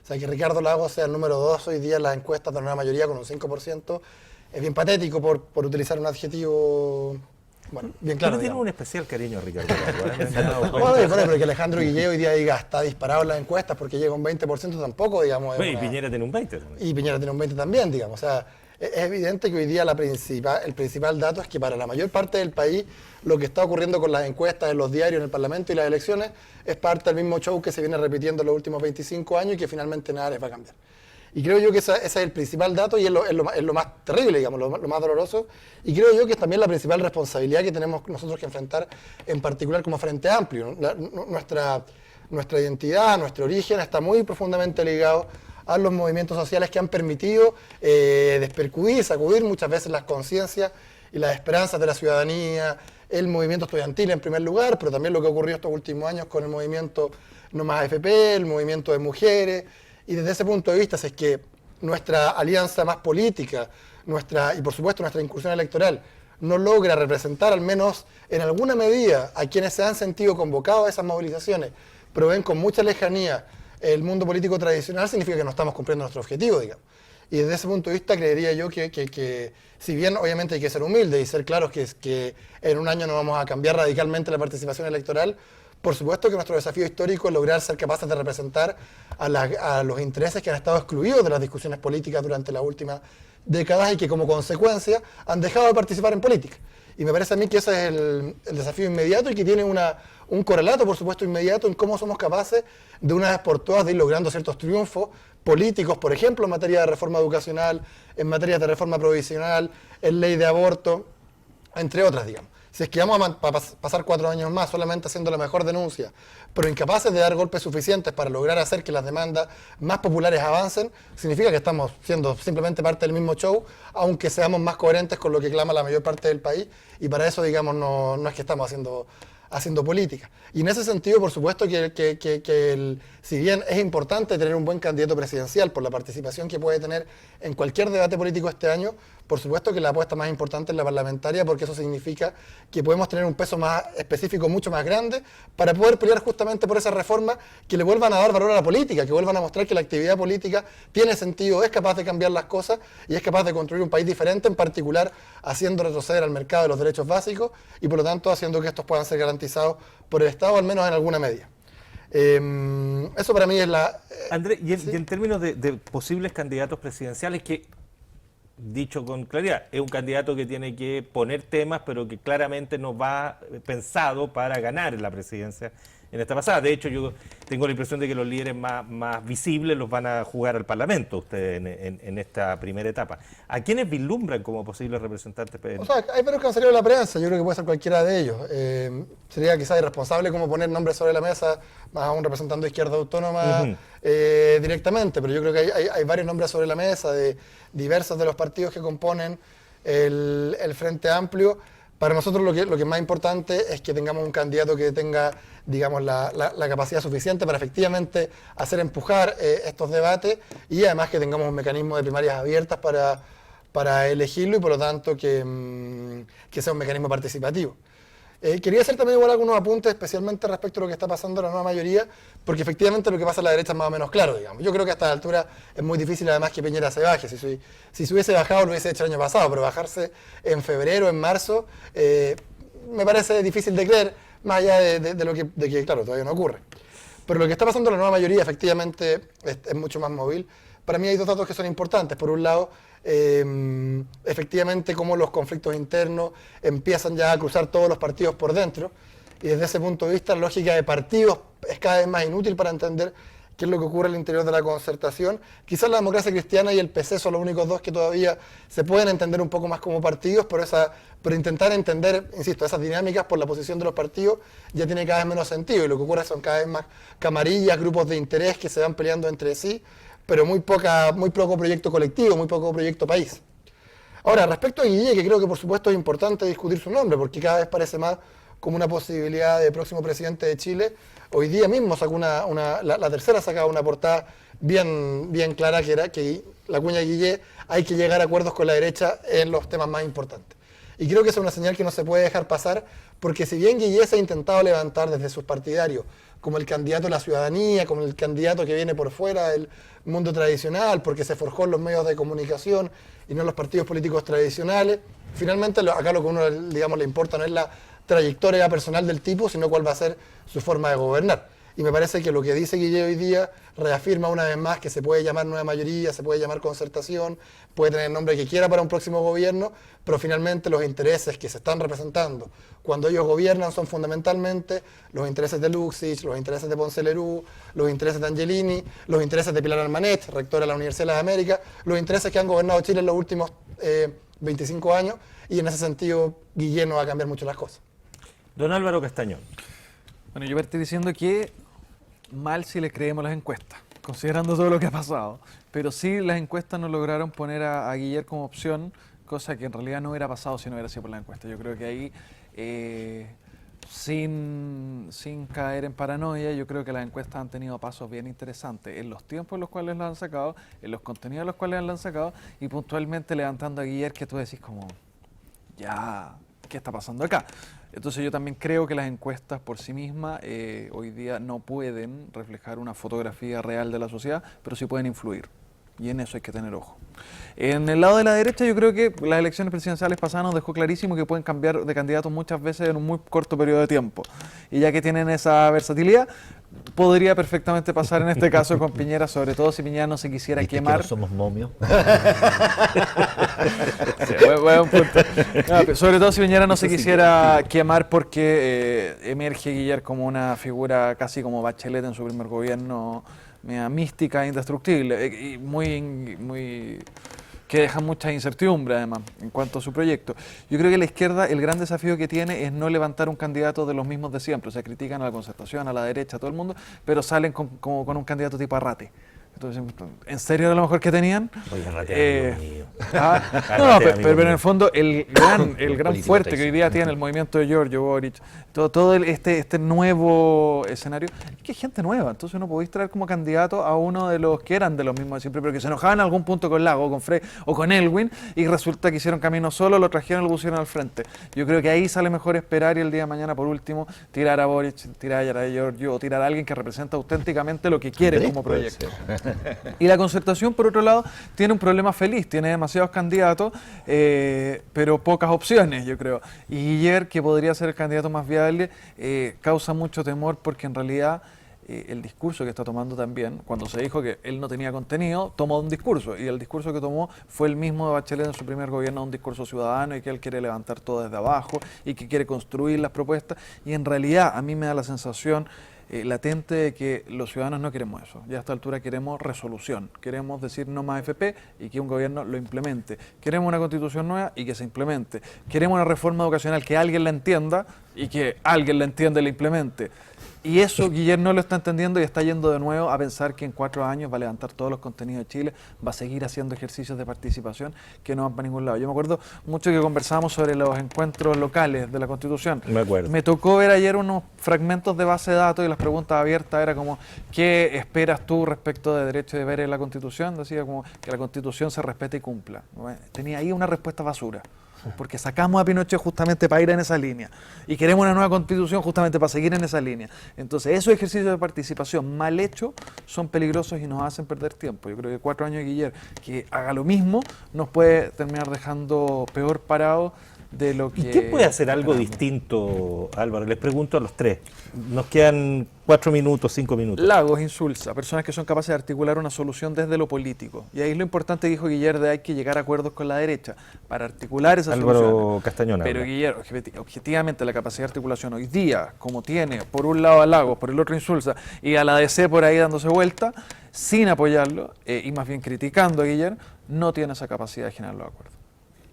O sea, que Ricardo Lagos sea el número 2 hoy día en las encuestas de una mayoría con un 5%, es bien patético por utilizar un adjetivo, bueno, bien claro. Pero tiene digamos. un especial cariño, Ricardo. Me he dado No, cuenta. pero que Alejandro Guillé hoy día diga está disparado en las encuestas porque llega un 20% tampoco, digamos. es Bueno, y una- Piñera tiene un 20 también. Y Piñera tiene un 20 también, digamos. O sea, es evidente que hoy día el principal dato es que para la mayor parte del país lo que está ocurriendo con las encuestas en los diarios, en el Parlamento y las elecciones es parte del mismo show que se viene repitiendo en los últimos 25 años y que finalmente nada les va a cambiar. Y creo yo que ese es el principal dato y es lo más terrible, digamos, lo más doloroso. Y creo yo que es también la principal responsabilidad que tenemos nosotros que enfrentar, en particular como Frente Amplio, ¿no? Nuestra identidad, nuestro origen está muy profundamente ligado a los movimientos sociales que han permitido despercudir, sacudir muchas veces las conciencias y las esperanzas de la ciudadanía, el movimiento estudiantil en primer lugar, pero también lo que ocurrió estos últimos años con el movimiento No Más AFP, el movimiento de mujeres. Y desde ese punto de vista, si es que nuestra alianza más política, y por supuesto nuestra incursión electoral, no logra representar al menos en alguna medida a quienes se han sentido convocados a esas movilizaciones, pero ven con mucha lejanía el mundo político tradicional, significa que no estamos cumpliendo nuestro objetivo, digamos. Y desde ese punto de vista creería yo que si bien obviamente hay que ser humilde y ser claros que en un año no vamos a cambiar radicalmente la participación electoral, Por supuesto que nuestro desafío histórico es lograr ser capaces de representar a los intereses que han estado excluidos de las discusiones políticas durante las últimas décadas y que como consecuencia han dejado de participar en política. Y me parece a mí que ese es el desafío inmediato y que tiene un correlato, por supuesto, inmediato en cómo somos capaces de una vez por todas de ir logrando ciertos triunfos políticos, por ejemplo, en materia de reforma educacional, en materia de reforma provisional, en ley de aborto, entre otras, digamos. Si es que vamos a pasar 4 años más solamente haciendo la mejor denuncia, pero incapaces de dar golpes suficientes para lograr hacer que las demandas más populares avancen, significa que estamos siendo simplemente parte del mismo show, aunque seamos más coherentes con lo que clama la mayor parte del país, y para eso, digamos, no es que estamos haciendo política. Y en ese sentido, por supuesto que si bien es importante tener un buen candidato presidencial por la participación que puede tener en cualquier debate político este año, por supuesto que la apuesta más importante es la parlamentaria, porque eso significa que podemos tener un peso más específico, mucho más grande, para poder pelear justamente por esa reforma que le vuelvan a dar valor a la política, que vuelvan a mostrar que la actividad política tiene sentido, es capaz de cambiar las cosas y es capaz de construir un país diferente, en particular haciendo retroceder al mercado de los derechos básicos y por lo tanto haciendo que estos puedan ser garantizados por el Estado, al menos en alguna medida. Eso para mí es la... Andrés, ¿sí? y en términos de posibles candidatos presidenciales, que, dicho con claridad, es un candidato que tiene que poner temas, pero que claramente no va pensado para ganar en la presidencia en esta pasada. De hecho, yo tengo la impresión de que los líderes más visibles los van a jugar al Parlamento ustedes en esta primera etapa. ¿A quiénes vislumbran como posibles representantes? O sea, hay varios que han salido de la prensa, yo creo que puede ser cualquiera de ellos. Sería quizás irresponsable como poner nombres sobre la mesa, más aún representando Izquierda Autónoma directamente, pero yo creo que hay varios nombres sobre la mesa de diversos de los partidos que componen el Frente Amplio. Para nosotros lo que es más importante es que tengamos un candidato que tenga, digamos, la capacidad suficiente para efectivamente hacer empujar estos debates y además que tengamos un mecanismo de primarias abiertas para elegirlo y por lo tanto que sea un mecanismo participativo. Quería hacer también igual algunos apuntes, especialmente respecto a lo que está pasando en la nueva mayoría, porque efectivamente lo que pasa en la derecha es más o menos claro, digamos. Yo creo que a esta altura es muy difícil además que Piñera se baje. Si se hubiese bajado lo hubiese hecho el año pasado, pero bajarse en febrero, en marzo, me parece difícil de creer, más allá de que, claro, todavía no ocurre. Pero lo que está pasando en la nueva mayoría efectivamente es mucho más móvil. Para mí hay dos datos que son importantes. Por un lado, efectivamente cómo los conflictos internos empiezan ya a cruzar todos los partidos por dentro y desde ese punto de vista la lógica de partidos es cada vez más inútil para entender qué es lo que ocurre al interior de la concertación. Quizás la Democracia Cristiana y el PC son los únicos dos que todavía se pueden entender un poco más como partidos, pero intentar entender, insisto, esas dinámicas por la posición de los partidos ya tiene cada vez menos sentido y lo que ocurre son cada vez más camarillas, grupos de interés que se van peleando entre sí, pero muy poco proyecto colectivo, muy poco proyecto país. Ahora, respecto a Guille, que creo que por supuesto es importante discutir su nombre, porque cada vez parece más como una posibilidad de próximo presidente de Chile, hoy día mismo sacó la tercera sacaba una portada bien clara, que era que la cuña de Guille hay que llegar a acuerdos con la derecha en los temas más importantes. Y creo que esa es una señal que no se puede dejar pasar, porque si bien Guille se ha intentado levantar desde sus partidarios como el candidato de la ciudadanía, como el candidato que viene por fuera del mundo tradicional, porque se forjó en los medios de comunicación y no en los partidos políticos tradicionales, finalmente acá lo que uno, digamos, le importa no es la trayectoria personal del tipo, sino cuál va a ser su forma de gobernar. Y me parece que lo que dice Guille hoy día reafirma una vez más que se puede llamar nueva mayoría, se puede llamar concertación, puede tener el nombre que quiera para un próximo gobierno, pero finalmente los intereses que se están representando cuando ellos gobiernan son fundamentalmente los intereses de Luxich, los intereses de Ponce Lerú, los intereses de Angelini, los intereses de Pilar Armanet, rectora de la Universidad de las Américas, los intereses que han gobernado Chile en los últimos 25 años, y en ese sentido Guille no va a cambiar mucho las cosas. Don Álvaro Castañón. Bueno, yo partí diciendo que mal si le creemos las encuestas, considerando todo lo que ha pasado, pero sí las encuestas no lograron poner a Guillermo como opción, cosa que en realidad no hubiera pasado si no hubiera sido por la encuesta. Yo creo que ahí, sin caer en paranoia, yo creo que las encuestas han tenido pasos bien interesantes en los tiempos en los cuales las han sacado, en los contenidos en los cuales las han sacado, y puntualmente levantando a Guillermo, que tú decís como, ya, ¿qué está pasando acá? Entonces yo también creo que las encuestas por sí mismas hoy día no pueden reflejar una fotografía real de la sociedad, pero sí pueden influir. y en eso hay que tener ojo. En el lado de la derecha yo creo que las elecciones presidenciales pasadas nos dejó clarísimo que pueden cambiar de candidatos muchas veces en un muy corto periodo de tiempo. Y ya que tienen esa versatilidad, podría perfectamente pasar en este caso con Piñera, sobre todo si Piñera no se quisiera ¿Viste quemar. que no somos momios? Sí, buen punto. No, sobre todo si Piñera no se quisiera quemar porque emerge Guillermo como una figura casi como Bachelet en su primer gobierno, media mística e indestructible, y muy que deja mucha incertidumbre además en cuanto a su proyecto. Yo creo que la izquierda, el gran desafío que tiene es no levantar un candidato de los mismos de siempre. O sea, critican a la Concertación, a la derecha, a todo el mundo, pero salen como con un candidato tipo Arrate. Entonces, ¿en serio era lo mejor que tenían? Oye, Arrate, amigo mío. No, Arrate, pero en mío. el fondo el gran Político fuerte que hoy día tiene el movimiento de Giorgio Boric, todo este nuevo escenario, es que hay gente nueva. Entonces no podéis traer como candidato a uno de los que eran de los mismos de siempre, pero que se enojaban en algún punto con Lago, con Frey o con Elwin, y resulta que hicieron camino solo, lo trajeron y lo pusieron al frente. Yo creo que ahí sale mejor esperar y el día de mañana, por último, tirar a Boric, tirar a Giorgio o tirar a alguien que representa auténticamente lo que quiere como proyecto. Y la Concertación, por otro lado, tiene un problema feliz, tiene demasiados candidatos, pero pocas opciones, yo creo. Y Guillermo, que podría ser el candidato más viable, causa mucho temor porque en realidad el discurso que está tomando también, cuando se dijo que él no tenía contenido, tomó un discurso, y el discurso que tomó fue el mismo de Bachelet en su primer gobierno, un discurso ciudadano, y que él quiere levantar todo desde abajo, y que quiere construir las propuestas, y en realidad a mí me da la sensación latente de que los ciudadanos no queremos eso. Ya a esta altura queremos resolución, queremos decir no más FP y que un gobierno lo implemente. Queremos una constitución nueva y que se implemente. Queremos una reforma educacional que alguien la entienda y que alguien la entienda y la implemente. Y eso Guillermo no lo está entendiendo y está yendo de nuevo a pensar que en 4 años va a levantar todos los contenidos de Chile, va a seguir haciendo ejercicios de participación que no van para ningún lado. Yo me acuerdo mucho que conversábamos sobre los encuentros locales de la Constitución. Me acuerdo. Me tocó ver ayer unos fragmentos de base de datos y las preguntas abiertas era como, ¿qué esperas tú respecto de derecho de ver en la Constitución? Decía como que la Constitución se respete y cumpla. Bueno, tenía ahí una respuesta basura. Porque sacamos a Pinochet justamente para ir en esa línea y queremos una nueva constitución justamente para seguir en esa línea. Entonces esos ejercicios de participación mal hechos son peligrosos y nos hacen perder tiempo. Yo creo que 4 años de Guillermo que haga lo mismo nos puede terminar dejando peor parados de lo que... ¿Y qué puede hacer algo distinto, Álvaro? Les pregunto a los tres. Nos quedan 4 minutos, 5 minutos. Lagos, Insulza, personas que son capaces de articular una solución desde lo político. Y ahí es lo importante, dijo Guillermo, de hay que llegar a acuerdos con la derecha para articular esa Álvaro solución. Castañón Pero habla. Guillermo, objetivamente la capacidad de articulación hoy día, como tiene por un lado a Lagos, por el otro Insulza, y a la DC por ahí dándose vuelta, sin apoyarlo y más bien criticando a Guillermo, no tiene esa capacidad de generar los acuerdos.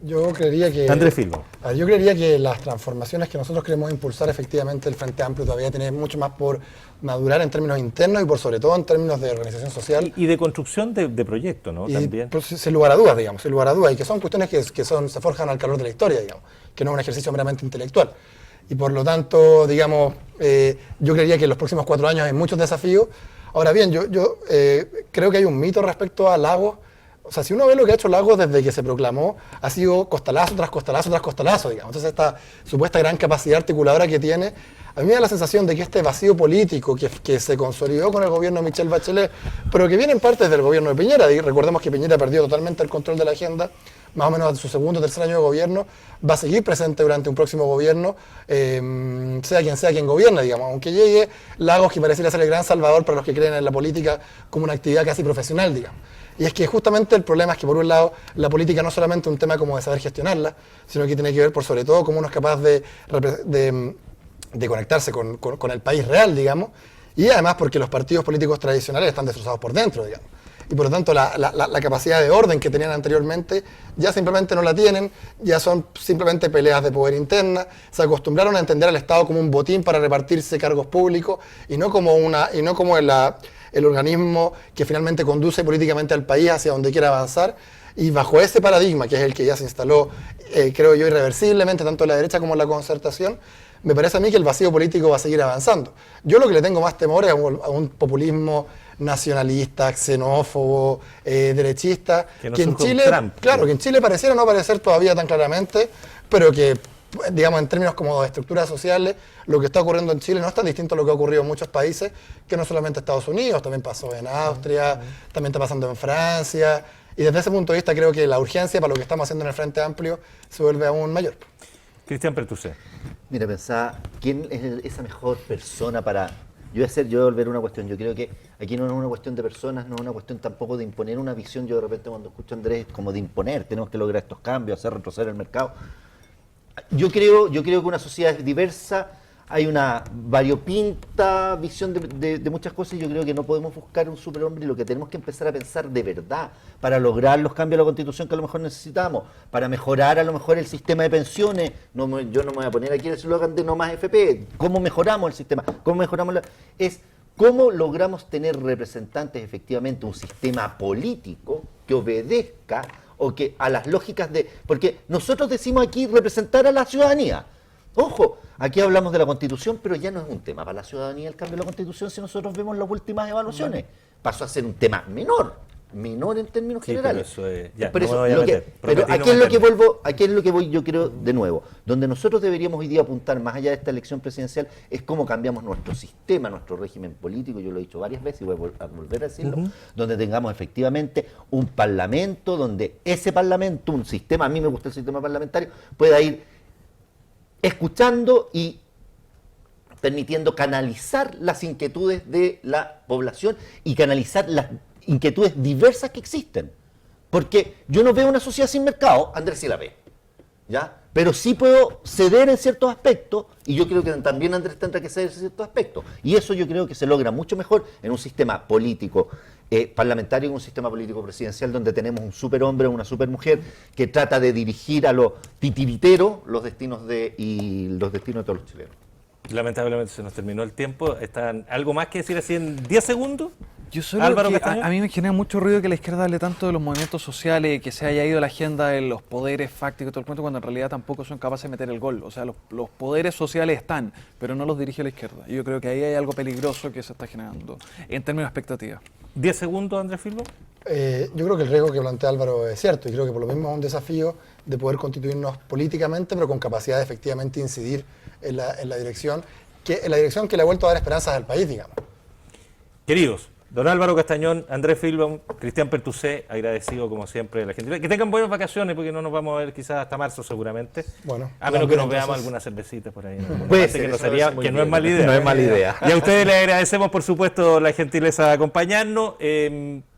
Yo creería que... Andrés Filmo. A ver, yo creería que las transformaciones que nosotros queremos impulsar, efectivamente, el Frente Amplio todavía tiene mucho más por madurar en términos internos y por sobre todo en términos de organización social. Y de construcción de proyectos, ¿no? Y También. pues, sin lugar a dudas, digamos, sin lugar a dudas, y que son cuestiones que se forjan al calor de la historia, digamos, que no es un ejercicio meramente intelectual. Y por lo tanto, digamos, yo creería que en los próximos 4 años hay muchos desafíos. Ahora bien, yo creo que hay un mito respecto a Lagos. O sea, si uno ve lo que ha hecho Lagos desde que se proclamó, ha sido costalazo tras costalazo tras costalazo, digamos. Entonces, esta supuesta gran capacidad articuladora que tiene, a mí me da la sensación de que este vacío político que se consolidó con el gobierno de Michelle Bachelet, pero que viene en parte desde el gobierno de Piñera, y recordemos que Piñera perdió totalmente el control de la agenda, más o menos en su segundo o tercer año de gobierno, va a seguir presente durante un próximo gobierno, sea quien gobierne, digamos, aunque llegue Lagos, que pareciera ser el gran salvador para los que creen en la política como una actividad casi profesional, digamos. Y es que justamente el problema es que, por un lado, la política no es solamente un tema como de saber gestionarla, sino que tiene que ver, por sobre todo, cómo uno es capaz de conectarse con el país real, digamos, y además porque los partidos políticos tradicionales están destrozados por dentro, digamos. Y por lo tanto, la capacidad de orden que tenían anteriormente ya simplemente no la tienen, ya son simplemente peleas de poder interna, se acostumbraron a entender al Estado como un botín para repartirse cargos públicos y no como el organismo que finalmente conduce políticamente al país hacia donde quiera avanzar. Y bajo ese paradigma, que es el que ya se instaló, creo yo, irreversiblemente, tanto en la derecha como en la Concertación, me parece a mí que el vacío político va a seguir avanzando. Yo lo que le tengo más temor es a un populismo nacionalista, xenófobo, derechista, Que no en surja un Chile, Trump. claro, que en Chile pareciera no aparecer todavía tan claramente, pero que digamos, en términos como de estructuras sociales, lo que está ocurriendo en Chile no es tan distinto a lo que ha ocurrido en muchos países, que no solamente Estados Unidos, también pasó en Austria, también está pasando en Francia. Y desde ese punto de vista creo que la urgencia para lo que estamos haciendo en el Frente Amplio se vuelve aún mayor. Cristian Pertusé. Mira, pensaba, ¿quién es esa mejor persona para...? Yo voy a volver a una cuestión. Yo creo que aquí no es una cuestión de personas, no es una cuestión tampoco de imponer una visión. Yo de repente cuando escucho a Andrés, como de imponer, tenemos que lograr estos cambios, hacer retroceder el mercado. Yo creo que una sociedad es diversa, hay una variopinta visión de muchas cosas y yo creo que no podemos buscar un superhombre y lo que tenemos que empezar a pensar de verdad para lograr los cambios a la Constitución que a lo mejor necesitamos, para mejorar a lo mejor el sistema de pensiones. Yo no me voy a poner aquí el eslogan de no más FP. ¿Cómo mejoramos el sistema? ¿Cómo mejoramos cómo logramos tener representantes efectivamente, un sistema político que obedezca o que a las lógicas de... Porque nosotros decimos aquí representar a la ciudadanía. Ojo, aquí hablamos de la Constitución, pero ya no es un tema para la ciudadanía el cambio de la Constitución si nosotros vemos las últimas evaluaciones. Pasó a ser un tema menor en términos generales. Pero eso es... Ya, Pero no me voy a meter. pero Prometí aquí no es lo que meterme. aquí es lo que voy, yo creo, de nuevo. Donde nosotros deberíamos hoy día apuntar, más allá de esta elección presidencial, es cómo cambiamos nuestro sistema, nuestro régimen político, yo lo he dicho varias veces y voy a volver a decirlo, donde tengamos efectivamente un parlamento, donde ese parlamento, un sistema, a mí me gusta el sistema parlamentario, pueda ir escuchando y permitiendo canalizar las inquietudes de la población y canalizar las inquietudes diversas que existen. Porque yo no veo una sociedad sin mercado, Andrés sí la ve, ¿ya? Pero sí puedo ceder en ciertos aspectos y yo creo que también Andrés tendrá que ceder en ciertos aspectos. Y eso yo creo que se logra mucho mejor en un sistema político parlamentario que un sistema político presidencial donde tenemos un superhombre o una supermujer que trata de dirigir a los titiriteros los destinos de todos los chilenos. Lamentablemente se nos terminó el tiempo. ¿Algo más que decir así en 10 segundos? Yo solo Álvaro que Castañón. a mí me genera mucho ruido que la izquierda hable tanto de los movimientos sociales, que se haya ido la agenda de los poderes fácticos y todo el cuento, cuando en realidad tampoco son capaces de meter el gol. O sea, los poderes sociales están, pero no los dirige la izquierda. Y yo creo que ahí hay algo peligroso que se está generando en términos de expectativas. 10 segundos, Andrés Filbo. Yo creo que el riesgo que plantea Álvaro es cierto y creo que por lo mismo es un desafío de poder constituirnos políticamente, pero con capacidad de efectivamente incidir en la dirección que le ha vuelto a dar esperanzas al país, digamos. Queridos, don Álvaro Castañón, Andrés Filbo, Cristian Pertusé, agradecido como siempre de la gente. Que tengan buenas vacaciones porque no nos vamos a ver quizás hasta marzo seguramente. Bueno, a menos que nos entonces, veamos algunas cervecitas por ahí. ¿No? Puede Parece ser, que no, eso sería, es muy que no es bien. mala idea. No es mala idea. Y a ustedes les agradecemos, por supuesto, la gentileza de acompañarnos.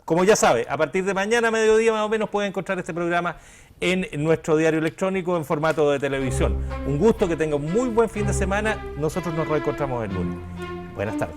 Como ya sabe, a partir de mañana, mediodía más o menos, pueden encontrar este programa en nuestro diario electrónico en formato de televisión. Un gusto, que tengan un muy buen fin de semana. Nosotros nos reencontramos el lunes. Buenas tardes.